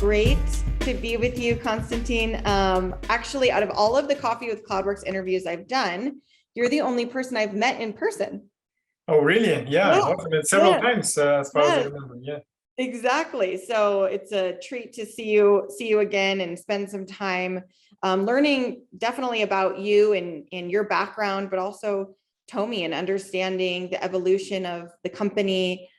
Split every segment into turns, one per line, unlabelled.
great to be with you, Konstantin. Actually, out of all of the Coffee with CloudWerx interviews I've done, you're the only person I've met in person.
Oh, really? Yeah,
Yeah,
awesome. And several times, as far as I
yeah,
remember. Yeah.
exactly. So it's a treat to see you again and spend some time learning definitely about you and your background, but also Tomi and understanding the evolution of the company,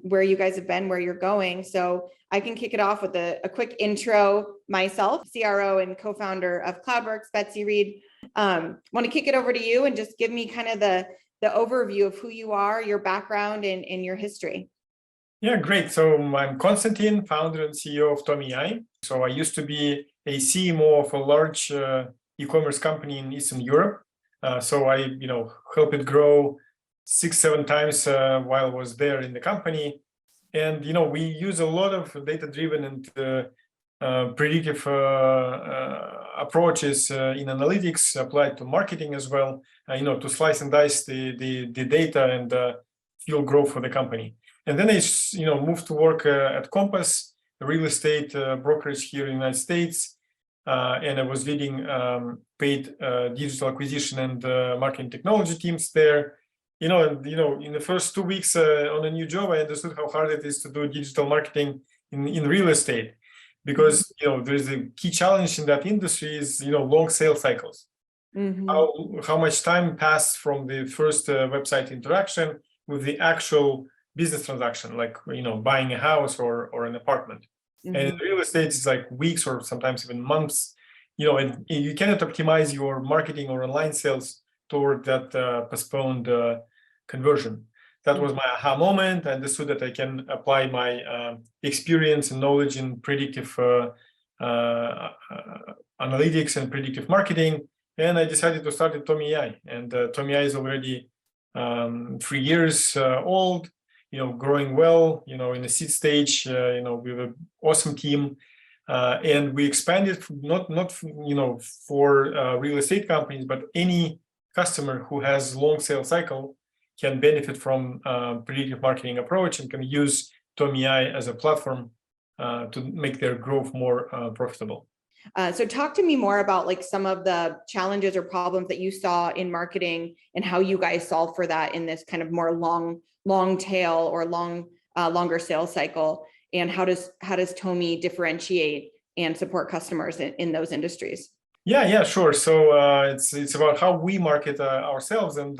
where you guys have been, where you're going. So I can kick it off with a quick intro myself, CRO and co-founder of CloudWerx, Betsy Reed. Want to kick it over to you and just give me kind of the overview of who you are, your background, and your history.
Yeah, great. So I'm Konstantin, founder and CEO of Tomi.ai. So I used to be a CMO of a large e-commerce company in Eastern Europe. So I, helped it grow 6-7 times while I was there in the company. And, we use a lot of data-driven and predictive approaches in analytics applied to marketing as well, to slice and dice the data and fuel growth for the company. And then I, moved to work at Compass, a real estate brokerage here in the United States. And I was leading paid digital acquisition and marketing technology teams there. In the first 2 weeks on a new job, I understood how hard it is to do digital marketing in real estate, because there's a key challenge in that industry is long sales cycles. Mm-hmm. How much time passed from the first website interaction with the actual business transaction, like buying a house or an apartment. Mm-hmm. And in real estate, it's like weeks or sometimes even months. And you cannot optimize your marketing or online sales toward that postponed conversion. That was my aha moment. I understood that I can apply my experience and knowledge in predictive analytics and predictive marketing. And I decided to start at Tomi.ai. And Tomi.ai is already 3 years old, growing well, in the seed stage, we have an awesome team. And we expanded not for real estate companies, but any customer who has long sales cycle can benefit from predictive marketing approach and can use Tomi.ai as a platform to make their growth more profitable.
So talk to me more about like some of the challenges or problems that you saw in marketing and how you guys solve for that in this kind of more long tail or longer sales cycle, and how does Tomi differentiate and support customers in those industries?
Yeah, sure. So it's about how we market ourselves, and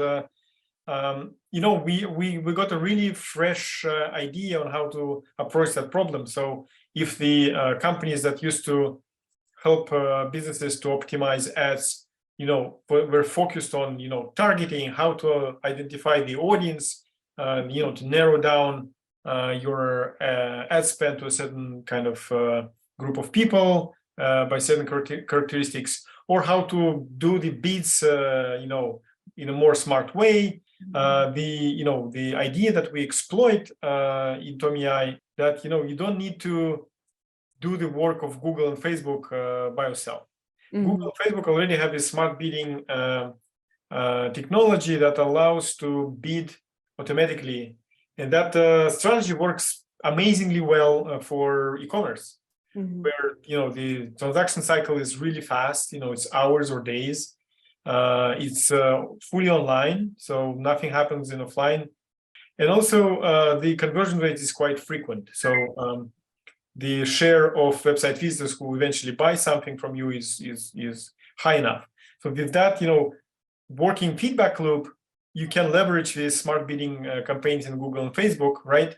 we got a really fresh idea on how to approach that problem. So if the companies that used to help businesses to optimize ads, we're focused on targeting, how to identify the audience, to narrow down your ad spend to a certain kind of group of people by certain characteristics, or how to do the bids, in a more smart way. The idea that we exploit in Tomi.ai, that you don't need to do the work of Google and Facebook by yourself. Mm-hmm. Google and Facebook already have this smart bidding technology that allows to bid automatically, and that strategy works amazingly well for e-commerce, mm-hmm. where the transaction cycle is really fast. It's hours or days. It's fully online, so nothing happens in offline, and also the conversion rate is quite frequent. So the share of website visitors who eventually buy something from you is high enough. So with that, working feedback loop, you can leverage these smart bidding campaigns in Google and Facebook, right?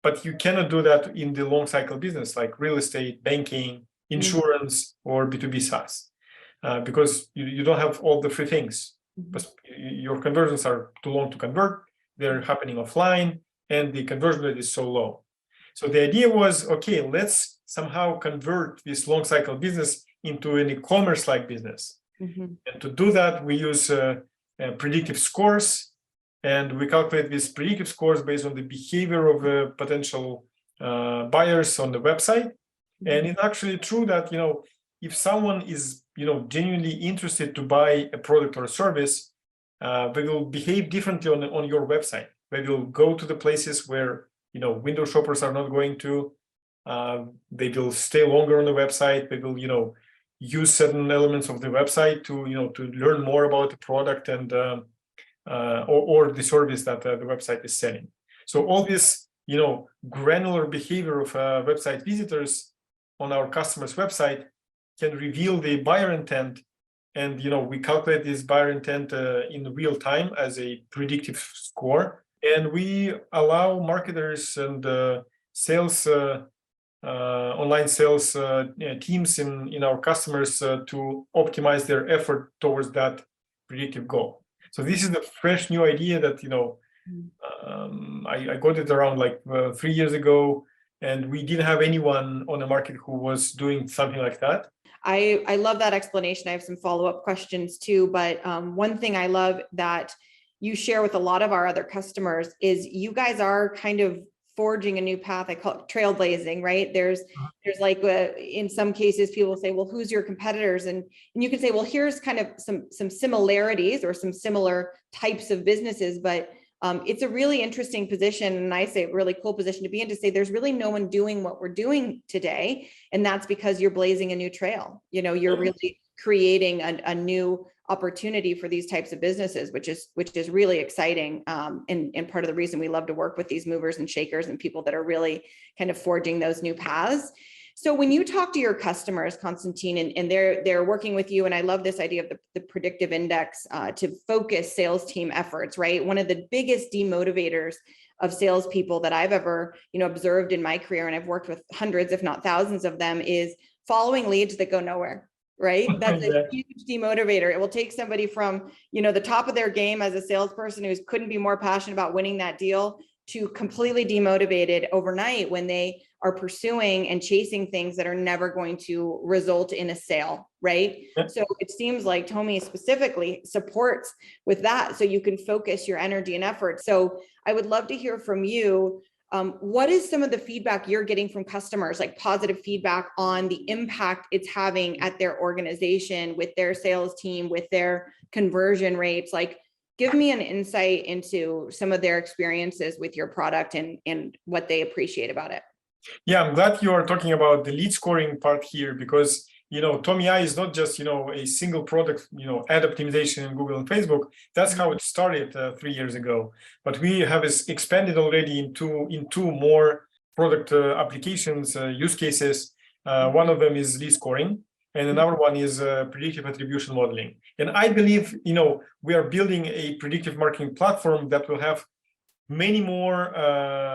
But you cannot do that in the long cycle business like real estate, banking, insurance, or B2B SaaS, because you don't have all the three things. But your conversions are too long to convert, they're happening offline, and the conversion rate is so low. So the idea was, okay, let's somehow convert this long cycle business into an e-commerce like business. Mm-hmm. And to do that, we use predictive scores, and we calculate these predictive scores based on the behavior of potential buyers on the website. Mm-hmm. And it's actually true that, if someone is, genuinely interested to buy a product or a service, they will behave differently on your website. They will go to the places where window shoppers are not going to. They will stay longer on the website. They will, use certain elements of the website to, to learn more about the product and or the service that the website is selling. So all this, granular behavior of website visitors on our customer's website can reveal the buyer intent. And, we calculate this buyer intent in real time as a predictive score. And we allow marketers and sales, online sales teams in our customers to optimize their effort towards that predictive goal. So this is the fresh new idea that, I got it around like 3 years ago, and we didn't have anyone on the market who was doing something like that.
I love that explanation. I have some follow-up questions too, but one thing I love that you share with a lot of our other customers is you guys are kind of forging a new path. I call it trailblazing, right? There's like in some cases people say, well, who's your competitors? And you can say, well, here's kind of some similarities or some similar types of businesses, but it's a really interesting position, and I say really cool position to be in, to say there's really no one doing what we're doing today, and that's because you're blazing a new trail. You're really creating a new opportunity for these types of businesses, which is really exciting, and part of the reason we love to work with these movers and shakers and people that are really kind of forging those new paths. So when you talk to your customers, Konstantin, and they're working with you, and I love this idea of the predictive index to focus sales team efforts, right? One of the biggest demotivators of salespeople that I've ever, observed in my career, and I've worked with hundreds, if not thousands of them, is following leads that go nowhere, right? That's a huge demotivator. It will take somebody from, the top of their game as a salesperson who couldn't be more passionate about winning that deal to completely demotivated overnight when they are pursuing and chasing things that are never going to result in a sale, right? Yep. So it seems like Tomi specifically supports with that, so you can focus your energy and effort. So I would love to hear from you. What is some of the feedback you're getting from customers, like positive feedback on the impact it's having at their organization, with their sales team, with their conversion rates? Like, give me an insight into some of their experiences with your product and what they appreciate about it.
Yeah, I'm glad you are talking about the lead scoring part here, because Tomi.ai is not just a single product, ad optimization in Google and Facebook. That's how it started 3 years ago. But we have expanded already into more product applications, use cases. One of them is lead scoring, and another one is predictive attribution modeling. And I believe we are building a predictive marketing platform that will have many more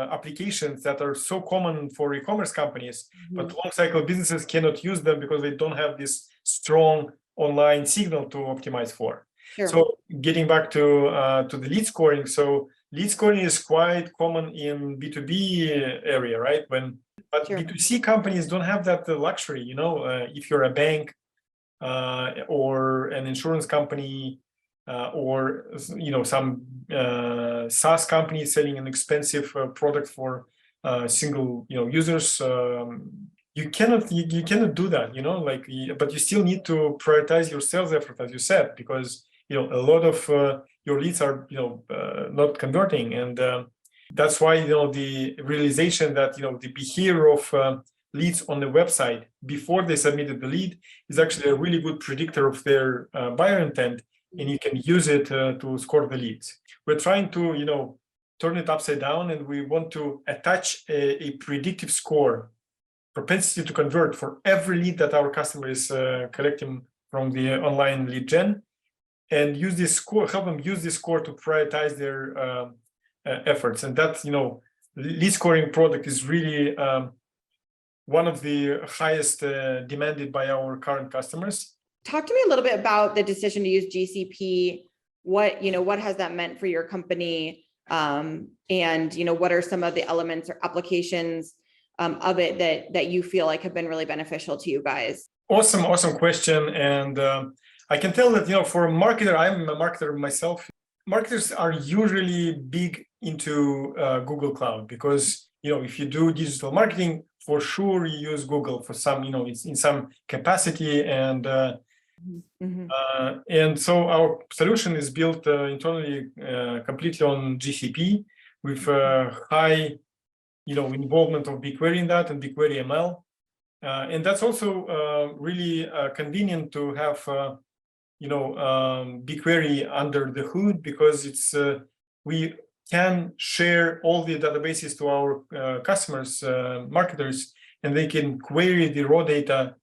applications that are so common for e-commerce companies, but long cycle businesses cannot use them because they don't have this strong online signal to optimize for. Sure. So getting back to the lead scoring. So lead scoring is quite common in B2B area, right? But sure. B2C companies don't have that luxury. If you're a bank or an insurance company, or some SaaS company selling an expensive product for single users, you cannot do that. But you still need to prioritize your sales effort, as you said, because a lot of your leads are not converting, and that's why the realization that the behavior of leads on the website before they submitted the lead is actually a really good predictor of their buyer intent, and you can use it to score the leads. We're trying to, turn it upside down, and we want to attach a predictive score, propensity to convert, for every lead that our customer is collecting from the online lead gen, and use this score, help them use this score to prioritize their efforts. And that, lead scoring product is really one of the highest demanded by our current customers.
Talk to me a little bit about the decision to use GCP. What has that meant for your company? And what are some of the elements or applications of it that you feel like have been really beneficial to you guys?
Awesome question. And I can tell that, for a marketer, I'm a marketer myself. Marketers are usually big into Google Cloud, because, if you do digital marketing, for sure you use Google for some, it's in some capacity, and and so our solution is built internally completely on GCP with high involvement of BigQuery in that and BigQuery ML. And that's also really convenient to have, BigQuery under the hood, because it's we can share all the databases to our customers, marketers, and they can query the raw data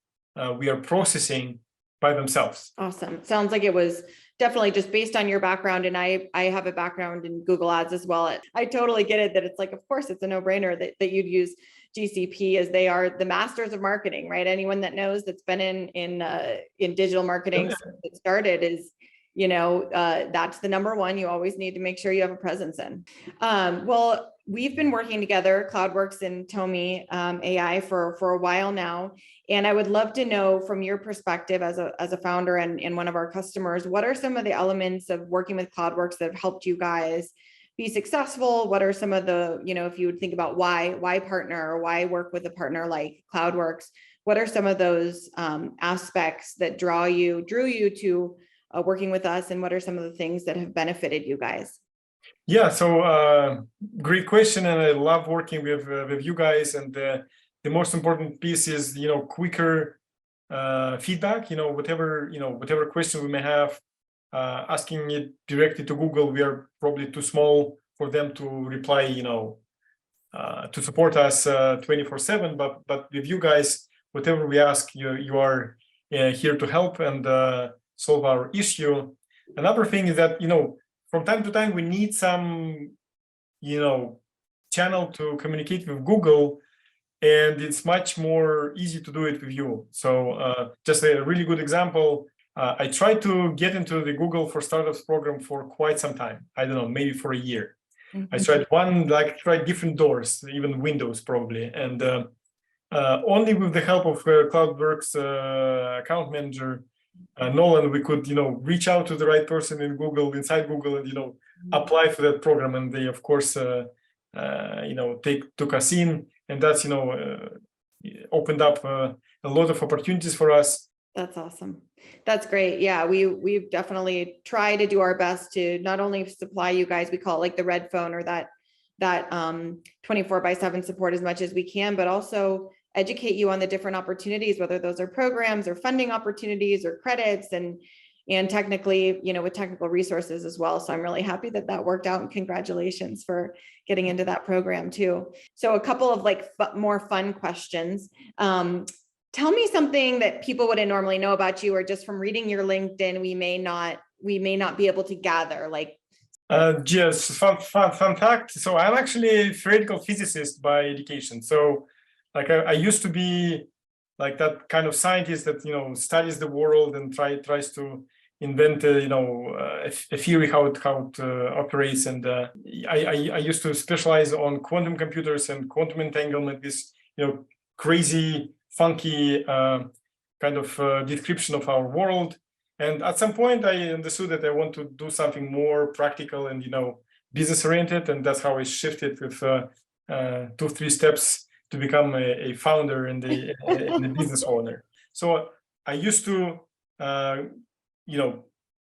we are processing by themselves.
Awesome. Sounds like it was definitely just based on your background. And I have a background in Google Ads as well. I totally get it that it's like, of course, it's a no-brainer that you'd use GCP, as they are the masters of marketing, right? Anyone that knows that's been in digital marketing since it started is, that's the number one you always need to make sure you have a presence in. Well, we've been working together, CloudWerx and Tomi.ai for a while now. And I would love to know from your perspective as a founder and one of our customers, what are some of the elements of working with CloudWerx that have helped you guys be successful? What are some of the, if you would think about why partner, or why work with a partner like CloudWerx, what are some of those aspects that drew you to working with us, and what are some of the things that have benefited you guys?
Yeah, so great question, and I love working with you guys. And the most important piece is quicker feedback. Whatever question we may have, asking it directly to Google, we are probably too small for them to reply. To support us 24/7. But with you guys, whatever we ask, you are here to help and solve our issue. Another thing is that from time to time, we need some, channel to communicate with Google, and it's much more easy to do it with you. So just a really good example, I tried to get into the Google for Startups program for quite some time. I don't know, maybe for a year. I tried different doors, even Windows probably. And only with the help of CloudWerx account manager, Nolan, we could, reach out to the right person inside Google, and, apply for that program. And they, of course, took us in, and that's, opened up a lot of opportunities for us.
That's awesome. That's great. Yeah, we've definitely tried to do our best to not only supply you guys, we call it like the red phone, or that 24/7 support as much as we can, but also educate you on the different opportunities, whether those are programs or funding opportunities or credits, and technically, with technical resources as well. So I'm really happy that worked out, and congratulations for getting into that program too. So a couple of more fun questions. Tell me something that people wouldn't normally know about you, or just from reading your LinkedIn, we may not be able to gather.
Just fun fact. So I'm actually a theoretical physicist by education. So I used to be like that kind of scientist that studies the world and tries to invent a theory how it operates. And I used to specialize on quantum computers and quantum entanglement, this crazy, funky kind of description of our world. And at some point, I understood that I want to do something more practical and business oriented, and that's how I shifted with 2-3 steps to become a founder and a business owner. So I used to,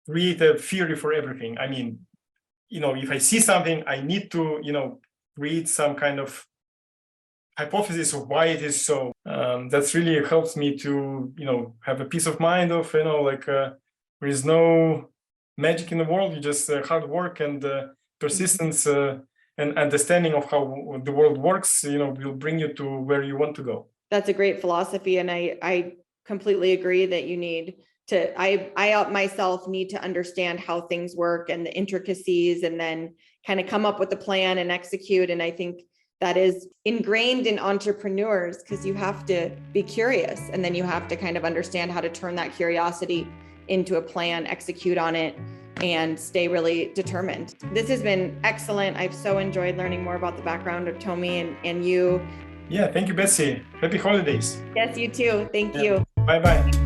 create a theory for everything. I mean, if I see something, I need to, create some kind of hypothesis of why it is so. That's really helps me to, have a peace of mind of, there is no magic in the world. You just hard work and persistence and understanding of how the world works, will bring you to where you want to go.
That's a great philosophy. And I completely agree that you need to, I myself need to understand how things work and the intricacies, and then kind of come up with a plan and execute. And I think that is ingrained in entrepreneurs, because you have to be curious, and then you have to kind of understand how to turn that curiosity into a plan, execute on it, and stay really determined. This has been excellent. I've so enjoyed learning more about the background of Tomi and you.
Yeah, thank you, Betsy. Happy holidays.
Yes, you too. Thank you.
Bye-bye.